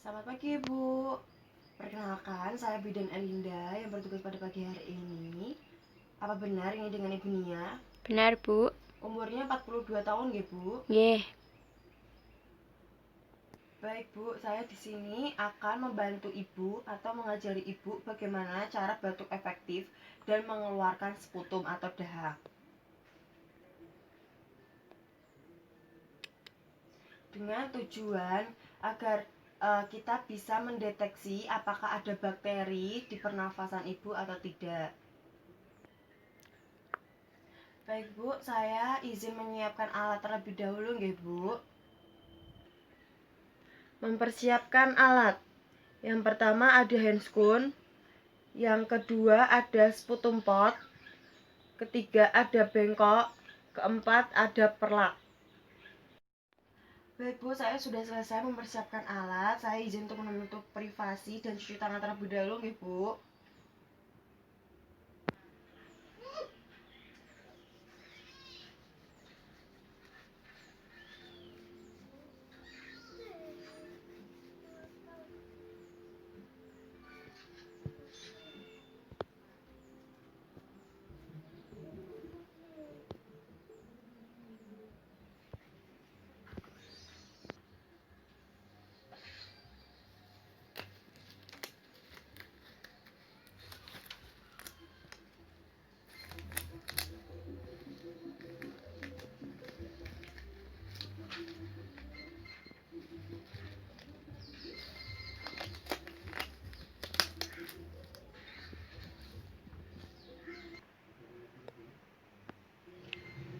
Selamat pagi, Ibu. Perkenalkan, saya Bidan Elinda yang bertugas pada pagi hari ini. Apa benar ini dengan Ibu Nia? Benar, Bu. Umurnya 42 tahun, nggih, Bu? Nggih. Baik, Bu. Saya di sini akan membantu Ibu atau mengajari Ibu bagaimana cara batuk efektif dan mengeluarkan sputum atau dahak. Dengan tujuan agar kita bisa mendeteksi apakah ada bakteri di pernafasan Ibu atau tidak. Baik, Bu, saya izin menyiapkan alat terlebih dahulu, nggih, Bu. Mempersiapkan alat. Yang pertama ada handscoon, yang kedua ada sputum pot, ketiga ada bengkok, keempat ada perlak. Baik, Bu, saya sudah selesai mempersiapkan alat. Saya izin untuk menutup privasi dan cuci tangan terlebih dahulu, nggih, Bu.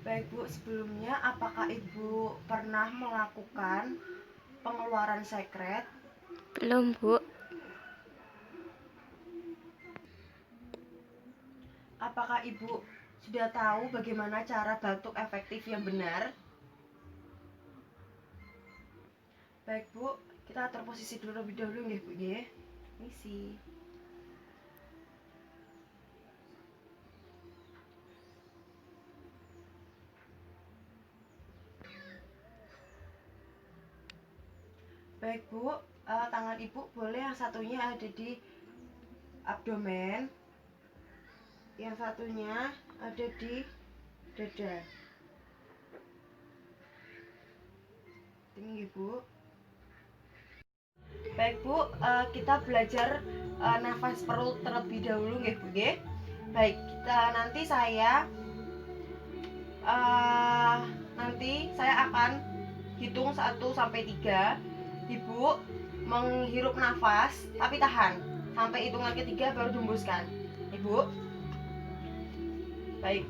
Baik, Bu, sebelumnya apakah Ibu pernah melakukan pengeluaran sekret? Belum, Bu. Apakah Ibu sudah tahu bagaimana cara batuk efektif yang benar? Baik, Bu, kita atur posisi dulu lebih dahulu, nggih, Bu, nggih. Misi. Baik, Bu, tangan Ibu boleh yang satunya ada di abdomen, yang satunya ada di dada. Ini, nggih, Bu. Baik, Bu, kita belajar nafas perut terlebih dahulu, nggih, Bu, nggih. Baik, nanti saya akan hitung 1 sampai 3. Ibu menghirup nafas tapi tahan sampai hitungan ketiga baru dihembuskan. Ibu. Baik.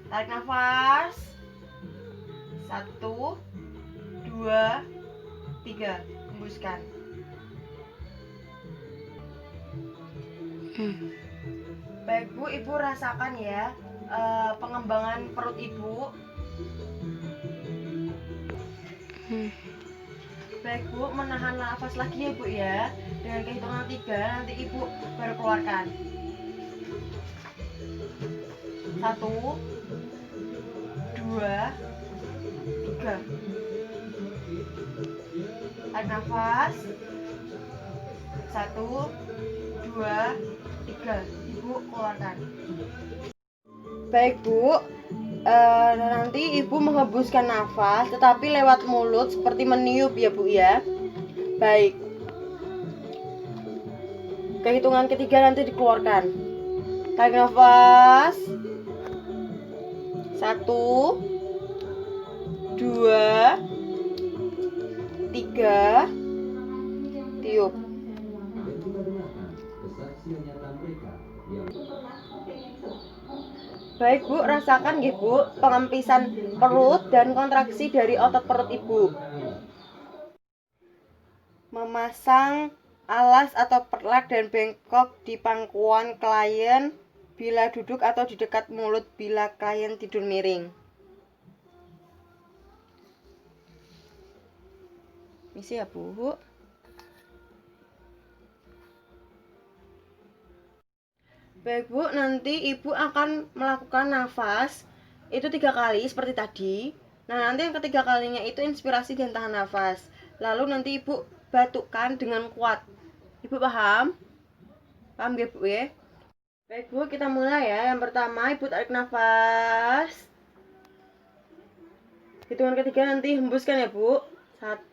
Tarik nafas. 1 2 3. Hembuskan. Baik, Bu, Ibu rasakan ya pengembangan perut Ibu. Baik, Bu, menahan nafas lagi ya, Bu, ya. Dengan kehitungan 3 nanti Ibu baru keluarkan. 1 2 3. Tarik nafas. 1 2 3. Ibu keluarkan. Baik, Bu, nanti Ibu menghembuskan nafas tetapi lewat mulut seperti meniup ya, Bu, ya. Baik. Kehitungan ketiga nanti dikeluarkan. Tarik nafas. 1 2 3. Tiup. Baik, Bu, rasakan nggih, Bu, pengempisan perut dan kontraksi dari otot perut Ibu. Memasang alas atau perlak dan bengkok di pangkuan klien bila duduk atau di dekat mulut bila klien tidur miring. Misi ya, Bu. Baik, Bu, nanti Ibu akan melakukan nafas itu 3 kali seperti tadi. Nah, nanti yang ketiga kalinya itu inspirasi dan tahan nafas. Lalu nanti Ibu batukan dengan kuat. Ibu paham? Paham ya Bu ya? Baik Bu, kita mulai ya. Yang pertama Ibu tarik nafas. Hitungan ketiga nanti hembuskan ya Bu. 1,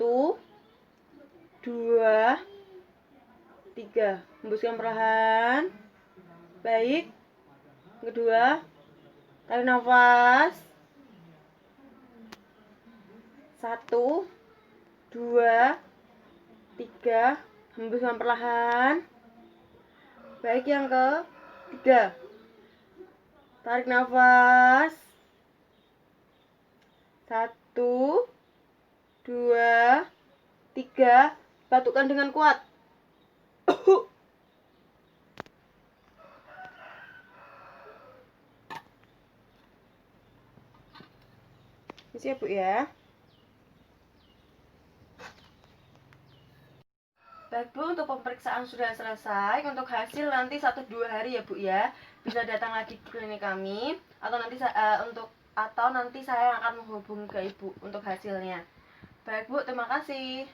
2, 3. Hembuskan perlahan. Baik. Kedua, tarik nafas. 1, 2, 3. Hembuskan perlahan. Baik, yang ketiga, tarik nafas. 1, 2, 3. Batukan dengan kuat. Isi ya Bu ya. Baik Bu, untuk pemeriksaan sudah selesai. Untuk hasil nanti 1-2 hari ya Bu ya. Bisa datang lagi ke klinik kami atau nanti saya akan menghubungi ke Ibu untuk hasilnya. Baik Bu, terima kasih.